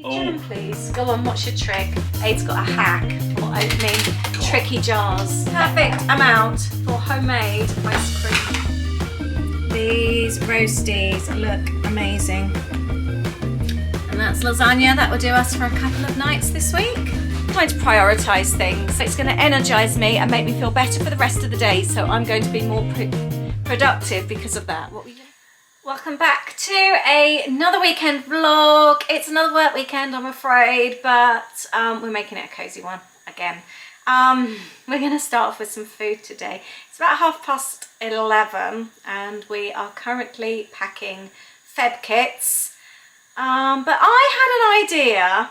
Jam, please. Go on, what's your trick? Aid's got a hack for opening tricky jars. Perfect amount for homemade ice cream. These roasties look amazing. And that's lasagna. That will do us for a couple of nights this week. I'm trying to prioritise things. It's going to energise me and make me feel better for the rest of the day, so I'm going to be more productive because of that. What were you doing? Welcome back to another weekend vlog. It's another work weekend, I'm afraid, but we're making it a cosy one again. We're going to start off with some food today. It's about 11:30 and we are currently packing Feb kits. But I had an idea.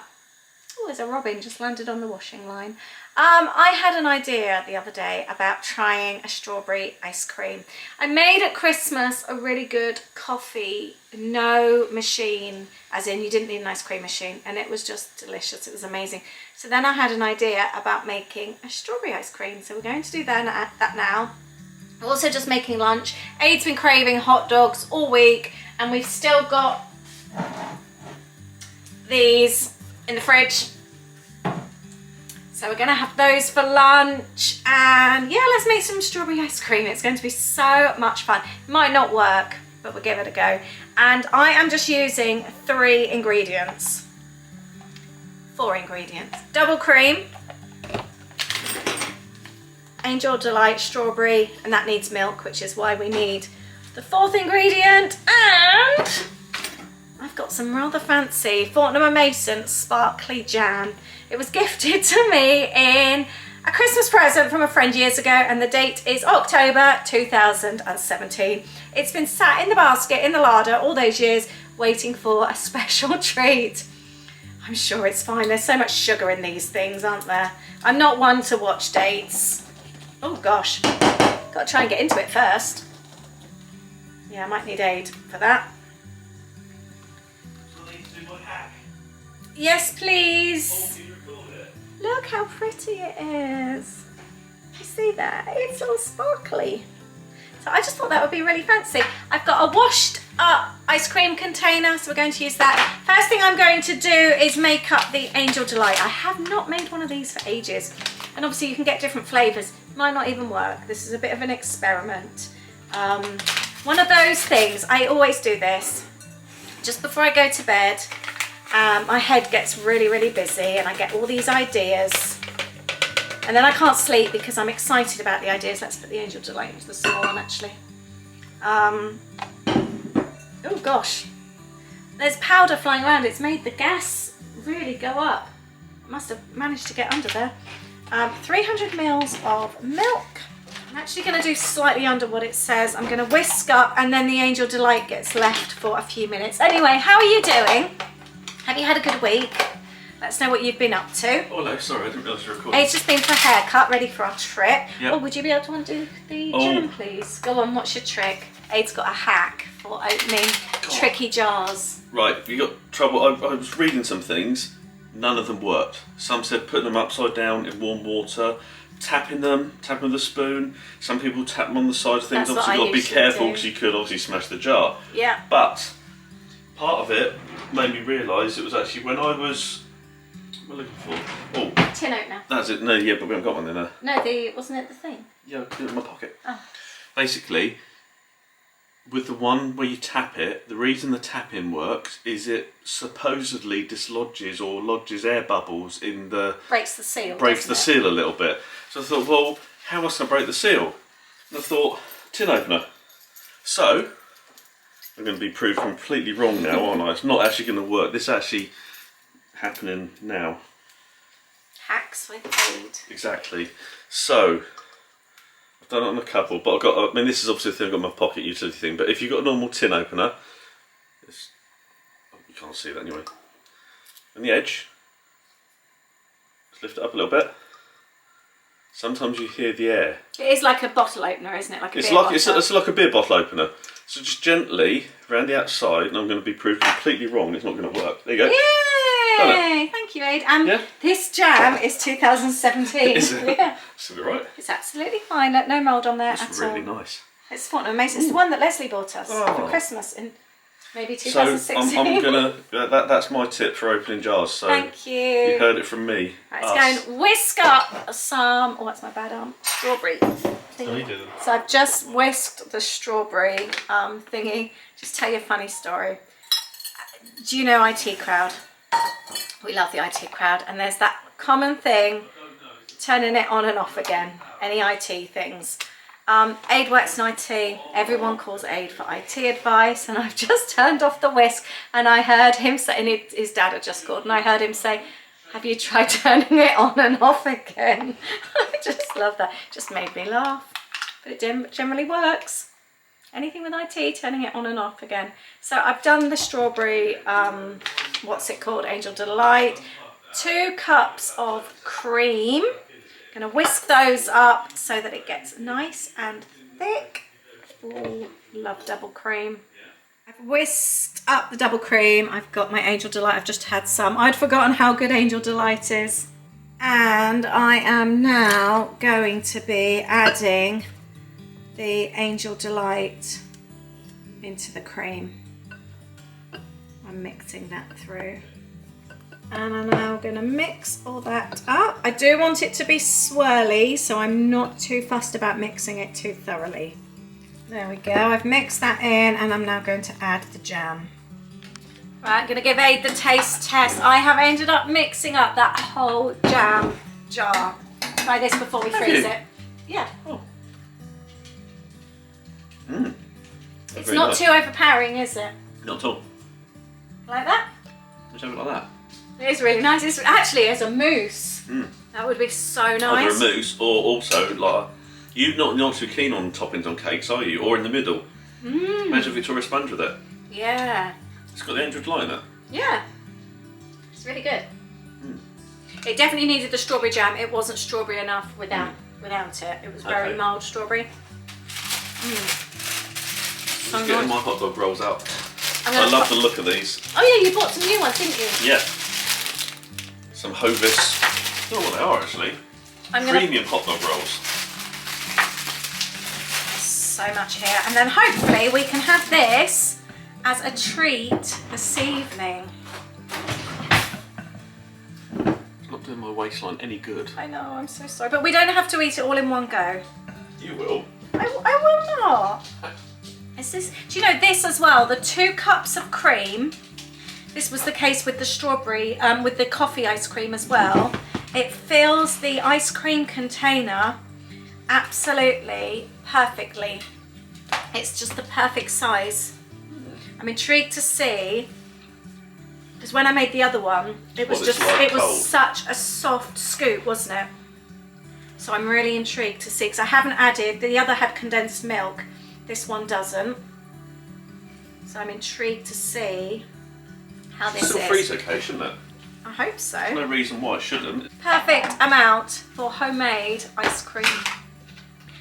Oh, there's a robin just landed on the washing line. I had an idea the other day about trying a strawberry ice cream. I made at Christmas a really good coffee, no machine, as in you didn't need an ice cream machine, and it was just delicious. It was amazing. So then I had an idea about making a strawberry ice cream. So we're going to do that now. We're also just making lunch. Aid's been craving hot dogs all week, and we've still got these in the fridge. So we're going to have those for lunch, and yeah, let's make some strawberry ice cream. It's going to be so much fun. It might not work, but we'll give it a go. And I am just using 4 ingredients. Double cream, Angel Delight strawberry, and that needs milk, which is why we need the 4th ingredient. And I've got some rather fancy Fortnum & Mason sparkly jam. It was gifted to me in a Christmas present from a friend years ago, and the date is October 2017. It's been sat in the basket in the larder all those years waiting for a special treat. I'm sure it's fine. There's so much sugar in these things, aren't there? I'm not one to watch dates. Oh gosh, got to try and get into it first. Yeah, I might need Aid for that. Yes, please. Look how pretty it is. You see that? It's all sparkly. So I just thought that would be really fancy. I've got a washed up ice cream container, so we're going to use that. First thing I'm going to do is make up the Angel Delight. I have not made one of these for ages. And obviously you can get different flavours. Might not even work. This is a bit of an experiment. One of those things, I always do this just before I go to bed. My head gets really busy and I get all these ideas, and then I can't sleep because I'm excited about the ideas. Let's put the Angel Delight into the small one actually. Oh gosh, there's powder flying around. It's made the gas really go up. I must have managed to get under there. 300 mils of milk. I'm actually going to do slightly under what it says. I'm going to whisk up, and then the Angel Delight gets left for a few minutes. Anyway, how are you doing? Have you had a good week? Let us know what you've been up to. Oh no, sorry, I didn't realise you were recording. Aid's just been for a haircut, ready for our trip. Yep. Oh, would you be able to undo the jam, please? Go on, what's your trick? Aid's got a hack for opening tricky jars. Right, you got trouble. I was reading some things, none of them worked. Some said putting them upside down in warm water, tapping them with a spoon. Some people tap them on the side of things. That's obviously you've got to be careful do. because you could obviously smash the jar. Yeah. But part of it made me realise it was actually when I was, what am I looking for? Oh, tin opener. that's it. No, yeah, but we haven't got one in there. No, wasn't it the thing? Yeah, I put it in my pocket. Oh. Basically, with the one where you tap it, the reason the tap-in works is it supposedly dislodges or lodges air bubbles in the... Breaks the seal, Breaks the seal a little bit. So I thought, well, how else can I break the seal? And I thought, tin opener. So, I'm going to be proved completely wrong now, aren't I? It's not actually going to work. This is actually happening now. Hacks with Aid. Exactly. So, I've done it on a couple, but I've got, I mean, this is obviously the thing I've got in my pocket utility thing, but if you've got a normal tin opener, you can't see that anyway, on the edge, just lift it up a little bit. Sometimes you hear the air. It is like a bottle opener, isn't it? Like a It's beer like bottle. it's like a beer bottle opener. So just gently around the outside, and I'm going to be proved completely wrong. It's not going to work. There you go. Yay! Thank you, Aid. Yeah? This jam is 2017. Is it? Yeah. Is it right? It's absolutely fine. No mould on there It's at all. really nice. It's Fortnum & Mason. It's the one that Leslie bought us for Oh. Christmas. And Maybe So 2016. I'm gonna. That's my tip for opening jars. So Thank you. You heard it from me. Right, let's go and whisk up some. Oh, what's my bad arm? Strawberry. So I've just whisked the strawberry thingy. Just tell you a funny story. Do you know IT crowd? We love the IT crowd, and there's that common thing, turning it on and off again. Any IT things. Aid works in IT. Everyone calls Aid for IT advice, and I've just turned off the whisk, and I heard him say, and his dad had just called, and I heard him say, "Have you tried turning it on and off again?" I just love that. It just made me laugh, but it generally works. Anything with IT, turning it on and off again. So I've done the strawberry, what's it called, Angel Delight. 2 cups of cream. Gonna whisk those up so that it gets nice and thick. Oh, love double cream. I've whisked up the double cream. I've got my Angel Delight. I've just had some. I'd forgotten how good Angel Delight is. And I am now going to be adding the Angel Delight into the cream. I'm mixing that through. And I'm now going to mix all that up. I do want it to be swirly, so I'm not too fussed about mixing it too thoroughly. There we go. I've mixed that in, and I'm now going to add the jam. Right, I'm going to give Aid the taste test. I have ended up mixing up that whole jam jar. Try this before we freeze it. Yeah. Oh. It's not too overpowering, is it? Not at all. Like that? Let's have it like that. It is really nice. It's actually as a mousse. That would be so nice. Either a mousse, or also like you're not too keen on toppings on cakes, are you? Or in the middle. Imagine Victoria sponge with it. Yeah. It's got the Angel Delight in it. Yeah. It's really good. It definitely needed the strawberry jam. It wasn't strawberry enough without it. It was very mild strawberry. Just getting my hot dog rolls out. I love the look of these. Oh yeah, you bought some new ones, didn't you? Yeah. Some Hovis. I don't know what they are actually. Premium hot dog rolls. So much here. And then hopefully we can have this as a treat this evening. It's not doing my waistline any good. I know, I'm so sorry. But we don't have to eat it all in one go. You will. I will not. Is this, do you know this as well? The 2 cups of cream. This was the case with the strawberry, with the coffee ice cream as well. It fills the ice cream container absolutely perfectly. It's just the perfect size. I'm intrigued to see, because when I made the other one, it was such a soft scoop, wasn't it? So I'm really intrigued to see, because I haven't added, the other had condensed milk. This one doesn't. So I'm intrigued to see how this is. Still freeze okay, shouldn't it? I hope so. There's no reason why it shouldn't. Perfect amount for homemade ice cream.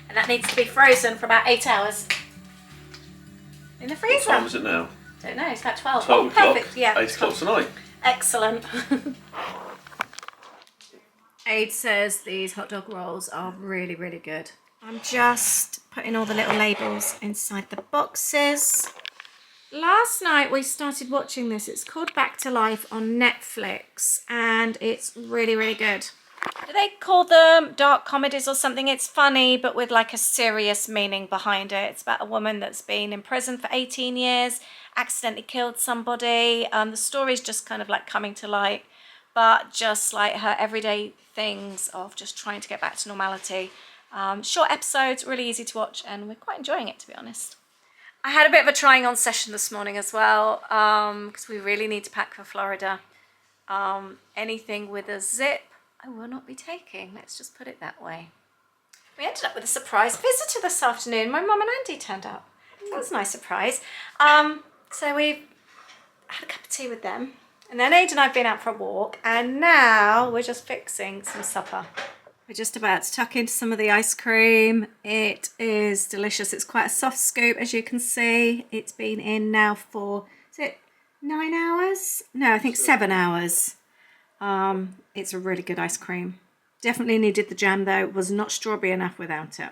And that needs to be frozen for about 8 hours. In the freezer. What time is it now? Don't know, it's about 12. 12 o'clock. Perfect, yeah. 8 o'clock tonight. Excellent. Aid says these hot dog rolls are really, really good. I'm just putting all the little labels inside the boxes. Last night we started watching this. It's called Back to Life on Netflix, and it's really, really good. Do they call them dark comedies or something? It's funny, but with like a serious meaning behind it. It's about a woman that's been in prison for 18 years, accidentally killed somebody. The story's just kind of like coming to light, but just like her everyday things of just trying to get back to normality. Short episodes, really easy to watch, and we're quite enjoying it, to be honest. I had a bit of a trying on session this morning as well, because we really need to pack for Florida. Anything with a zip I will not be taking, let's just put it that way. We ended up with a surprise visitor this afternoon. My mum and Andy turned up. That was a nice surprise. So we've had a cup of tea with them, and then Aid and I have been out for a walk, and now we're just fixing some supper. We're just about to tuck into some of the ice cream. It is delicious. It's quite a soft scoop, as you can see. It's been in now for, is it 9 hours? No, I think 7 hours. It's a really good ice cream. Definitely needed the jam though. It was not strawberry enough without it.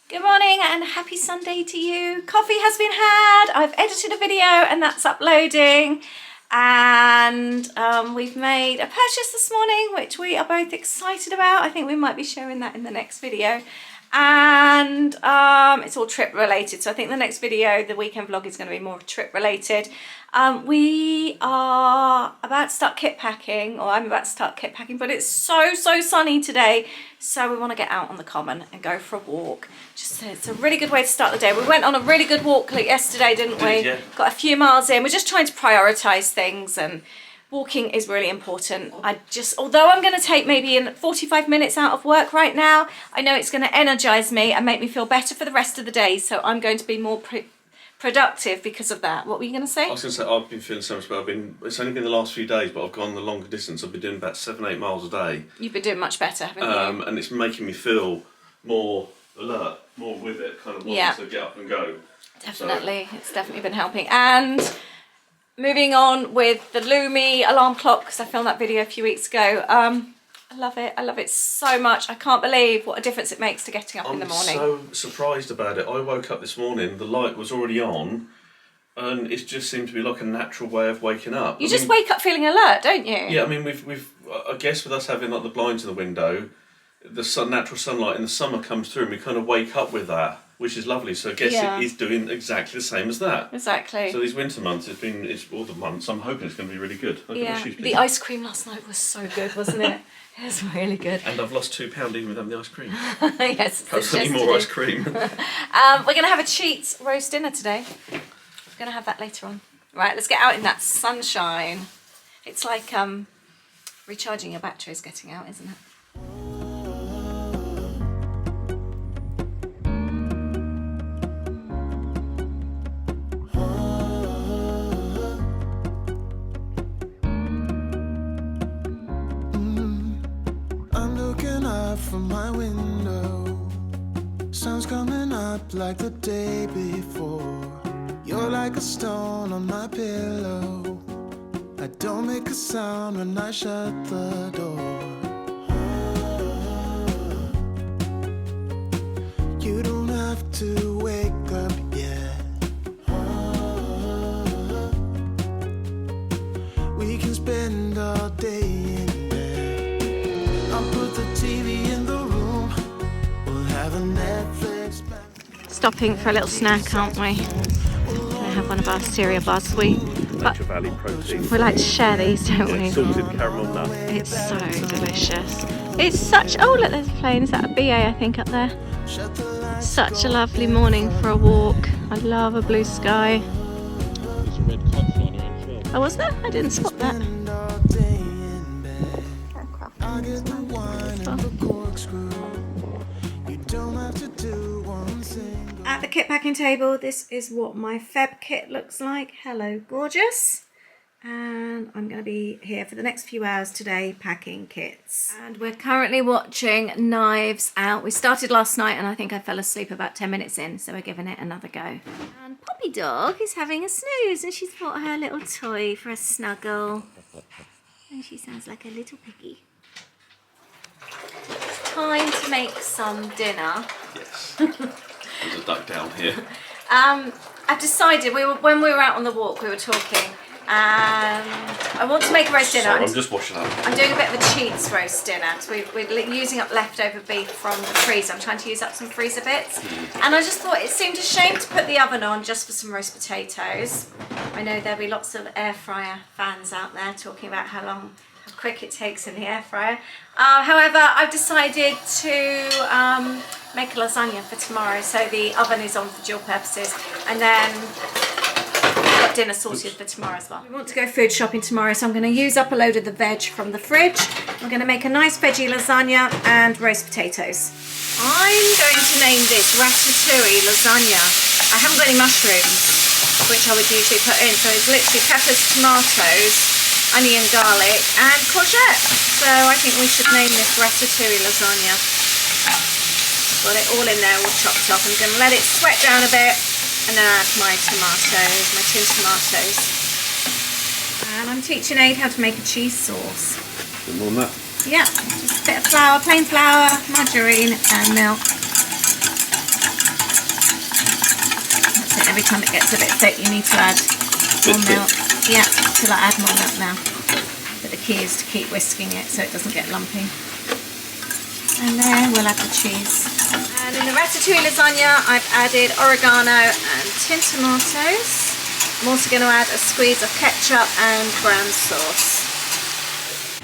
Good morning and happy Sunday to you. Coffee has been had. I've edited a video and that's uploading. And we've made a purchase this morning, which we are both excited about. I think we might be showing that in the next video. And it's all trip related. So I think the next video, the weekend vlog, is going to be more trip related. We are about to start kit packing, or I'm about to start kit packing, but it's so sunny today. So we want to get out on the common and go for a walk. Just it's a really good way to start the day. We went on a really good walk yesterday, didn't we? Yeah. Got a few miles in. We're just trying to prioritize things, and walking is really important. Although I'm going to take maybe 45 minutes out of work right now, I know it's going to energize me and make me feel better for the rest of the day. So I'm going to be more productive because of that. What were you going to say? I was going to say, I've been feeling so much better. It's only been the last few days, but I've gone the longer distance. I've been doing about 7-8 miles a day. You've been doing much better, haven't you? And it's making me feel more alert, more with it, kind of wanting to get up and go. Definitely, so. It's definitely been helping. And moving on with the Lumi alarm clock, because I filmed that video a few weeks ago. I love it so much. I can't believe what a difference it makes to getting up in the morning. I'm so surprised about it. I woke up this morning, the light was already on, and it just seemed to be like a natural way of waking up. You wake up feeling alert, don't you? Yeah, I mean, we've I guess with us having like the blinds in the window, the natural sunlight in the summer comes through, and we kind of wake up with that, which is lovely. So I guess it is doing exactly the same as that. Exactly. So these winter months, it's all the months. I'm hoping it's going to be really good. The ice cream last night was so good, wasn't it? It was really good. And I've lost £2 even without the ice cream. Yes. Perhaps I need more ice cream. We're going to have a cheats roast dinner today. We're going to have that later on. Right, let's get out in that sunshine. It's like recharging your batteries getting out, isn't it? From my window, sun's coming up like the day before. You're like a stone on my pillow. I don't make a sound when I shut the door. You don't have to wake up yet. We can spend all day in bed. I'll put the TV in the room. We'll have a Netflix. Stopping for a little snack, aren't we? Gonna have one of our cereal bars. Nature Valley protein. We like to share these, don't we? Salted caramel nut. It's so delicious. It's such, oh look, there's a plane. Is that a BA, I think, up there? Such a lovely morning for a walk. I love a blue sky. There's a red kite flying around as well. Oh, was there? I didn't spot that. At the kit packing table, this is what my Feb kit looks like. Hello, gorgeous. And I'm going to be here for the next few hours today packing kits. And we're currently watching Knives Out. We started last night and I think I fell asleep about 10 minutes in, so we're giving it another go. And Poppy Dog is having a snooze and she's brought her little toy for a snuggle. And she sounds like a little piggy. It's time to make some dinner. Yes. There's a duck down here. I've decided, when we were out on the walk, we were talking, and I want to make a roast dinner. Sorry, I'm just washing up. I'm doing a bit of a cheats roast dinner because we're using up leftover beef from the freezer. I'm trying to use up some freezer bits. And I just thought it seemed a shame to put the oven on just for some roast potatoes. I know there'll be lots of air fryer fans out there talking about how quick it takes in the air fryer. However, I've decided to make a lasagna for tomorrow, so the oven is on for dual purposes, and then I've got dinner sorted for tomorrow as well. We want to go food shopping tomorrow, so I'm going to use up a load of the veg from the fridge. I'm going to make a nice veggie lasagna and roast potatoes. I'm going to name this Ratatouille lasagna. I haven't got any mushrooms, which I would usually put in, so it's literally peppers, tomatoes, onion, garlic and courgette. So I think we should name this Ratatouille lasagna. Got it all in there, all chopped up. I'm going to let it sweat down a bit and then add my tomatoes, my tinned tomatoes. And I'm teaching Aid how to make a cheese sauce. A bit more than that? Yeah, just a bit of flour, plain flour, margarine and milk. And every time it gets a bit thick, you need to add more milk. Yeah, till I add more milk now. But the key is to keep whisking it so it doesn't get lumpy. And then we'll add the cheese. And in the Ratatouille lasagna, I've added oregano and tin tomatoes. I'm also going to add a squeeze of ketchup and brown sauce.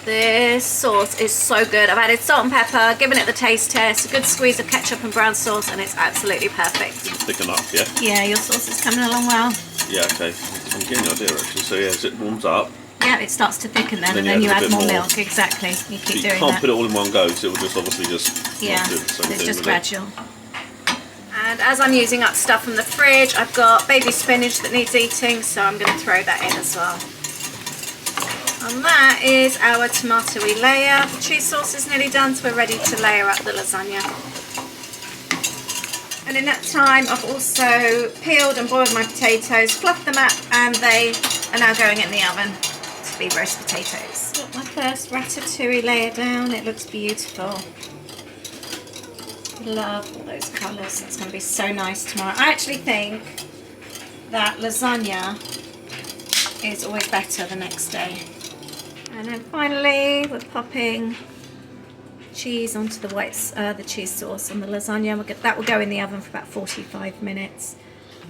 This sauce is so good. I've added salt and pepper, given it the taste test, a good squeeze of ketchup and brown sauce, and it's absolutely perfect. Thicken up, yeah? Yeah, your sauce is coming along well. Yeah, okay. I'm getting the idea actually. So yeah, as it warms up. Yeah, it starts to thicken then, and then you add more milk. Exactly. You keep doing that. You can't put it all in one go, because it will just obviously just. Yeah, it's just gradual. And as I'm using up stuff from the fridge, I've got baby spinach that needs eating, so I'm going to throw that in as well. And that is our tomatoey layer. The cheese sauce is nearly done, so we're ready to layer up the lasagna. And in that time, I've also peeled and boiled my potatoes, fluffed them up, and they are now going in the oven to be roast potatoes. Got my first ratatouille layer down. It looks beautiful. Love all those colours. It's going to be so nice tomorrow. I actually think that lasagna is always better the next day. And then finally we're popping cheese onto the the cheese sauce on the lasagna. That will go in the oven for about 45 minutes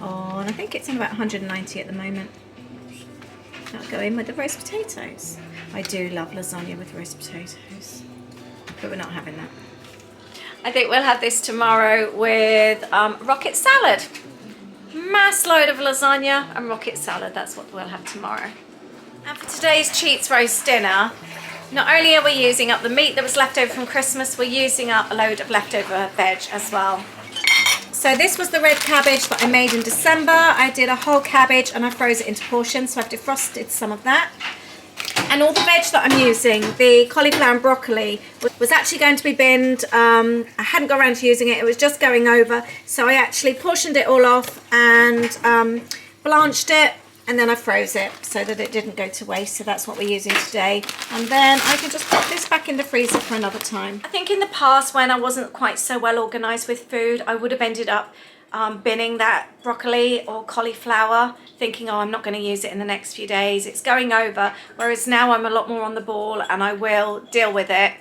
on, I think it's on about 190 at the moment. That'll go in with the roast potatoes. I do love lasagna with roast potatoes, but we're not having that. I think we'll have this tomorrow with rocket salad. Mass load of lasagna and rocket salad, that's what we'll have tomorrow. And for today's cheats roast dinner, not only are we using up the meat that was left over from Christmas, we're using up a load of leftover veg as well. So this was the red cabbage that I made in December. I did a whole cabbage and I froze it into portions, so I've defrosted some of that. And all the veg that I'm using, the cauliflower and broccoli, was actually going to be binned. I hadn't got around to using it, it was just going over. So I actually portioned it all off and blanched it, and then I froze it so that it didn't go to waste. So that's what we're using today. And then I can just put this back in the freezer for another time. I think in the past, when I wasn't quite so well organised with food, I would have ended up binning that broccoli or cauliflower, thinking, oh, I'm not going to use it in the next few days, it's going over. Whereas now I'm a lot more on the ball and I will deal with it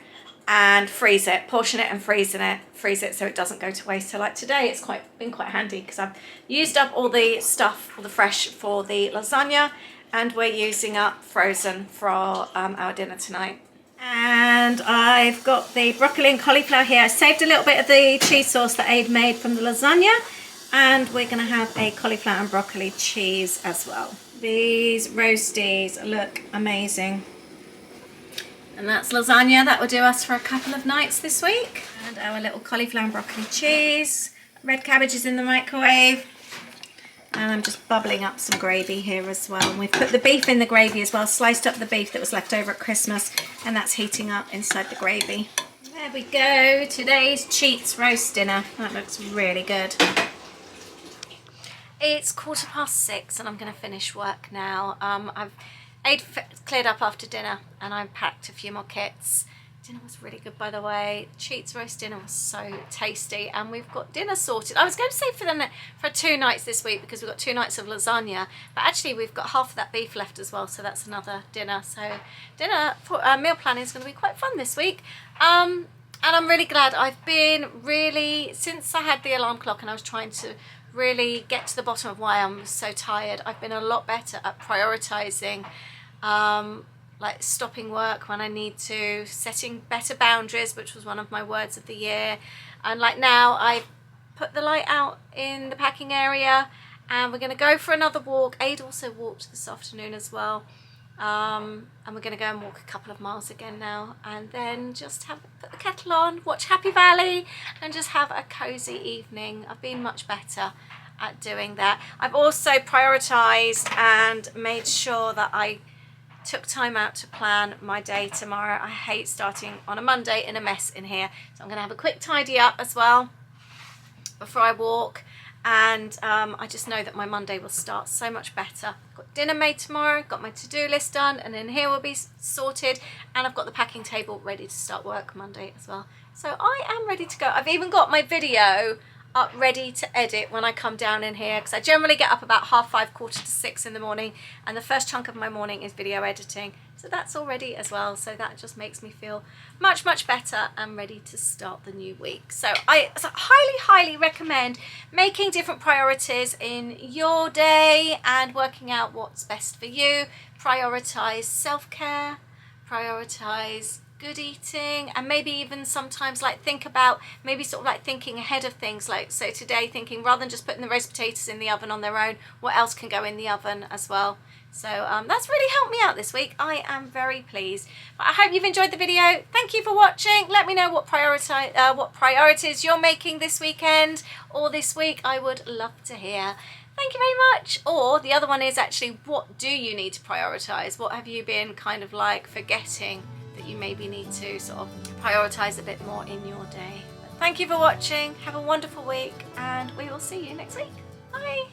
and freeze it, portion it and freeze it so it doesn't go to waste. So like today, it's been quite handy because I've used up all the stuff, all the fresh for the lasagna, and we're using up frozen for our dinner tonight. And I've got the broccoli and cauliflower here. I saved a little bit of the cheese sauce that Aid made from the lasagna, and we're going to have a cauliflower and broccoli cheese as well. These roasties look amazing. And that's lasagna. That will do us for a couple of nights this week. And our little cauliflower and broccoli cheese. Red cabbage is in the microwave. And I'm just bubbling up some gravy here as well. And we've put the beef in the gravy as well, sliced up the beef that was left over at Christmas, and that's heating up inside the gravy. There we go, today's cheats roast dinner. That looks really good. It's 6:15 and I'm going to finish work now. I've cleared up after dinner and I packed a few more kits. Dinner was really good, by the way. Cheats roast dinner was so tasty, and we've got dinner sorted. I was going to say for 2 nights this week because we've got 2 nights of lasagna, but actually we've got half of that beef left as well, so that's another dinner. So dinner for meal planning is going to be quite fun this week. And I'm really glad. I've been really, since I had the alarm clock and I was trying to really get to the bottom of why I'm so tired, I've been a lot better at prioritising like stopping work when I need to, setting better boundaries, which was one of my words of the year. And like now I put the light out in the packing area and we're going to go for another walk. Aid also walked this afternoon as well. And we're going to go and walk a couple of miles again now, and then just put the kettle on, watch Happy Valley, and just have a cozy evening. I've been much better at doing that. I've also prioritised and made sure that I took time out to plan my day tomorrow. I hate starting on a Monday in a mess in here, so I'm going to have a quick tidy up as well before I walk. And I just know that my Monday will start so much better. I've got dinner made tomorrow, got my to-do list done, and then here will be sorted, and I've got the packing table ready to start work Monday as well. So I am ready to go. I've even got my video up ready to edit when I come down in here, because I generally get up about 5:30, 5:45 in the morning, and the first chunk of my morning is video editing. So that's all ready as well, so that just makes me feel much, much better and ready to start the new week. So I highly recommend making different priorities in your day and working out what's best for you. Prioritize self-care, prioritize good eating, and maybe even sometimes like think about maybe sort of like thinking ahead of things, like so today thinking rather than just putting the roast potatoes in the oven on their own, what else can go in the oven as well. So that's really helped me out this week. I am very pleased. But I hope you've enjoyed the video. Thank you for watching. Let me know what priorities you're making this weekend or this week. I would love to hear. Thank you very much. Or the other one is actually, what do you need to prioritize? What have you been kind of like forgetting that you maybe need to sort of prioritize a bit more in your day? But thank you for watching. Have a wonderful week, and we will see you next week. Bye.